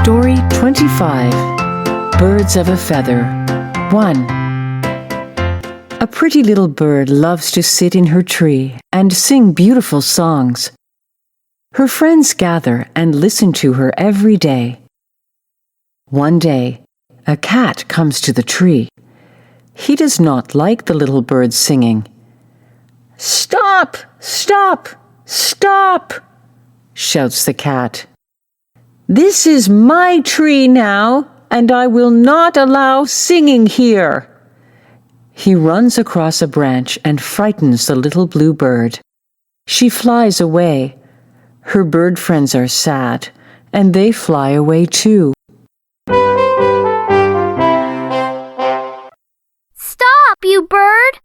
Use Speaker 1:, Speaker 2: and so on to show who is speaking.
Speaker 1: Story 25. Birds of a Feather. 1. A pretty little bird loves to sit in her tree and sing beautiful songs. Her friends gather and listen to her every day. One day, a cat comes to the tree. He does not like the little bird singing. "Stop! Stop! Stop!" shouts the cat. "This is my tree now, and I will not allow singing here." He runs across a branch and frightens the little blue bird. She flies away. Her bird friends are sad, and they fly away too.
Speaker 2: "Stop, you bird!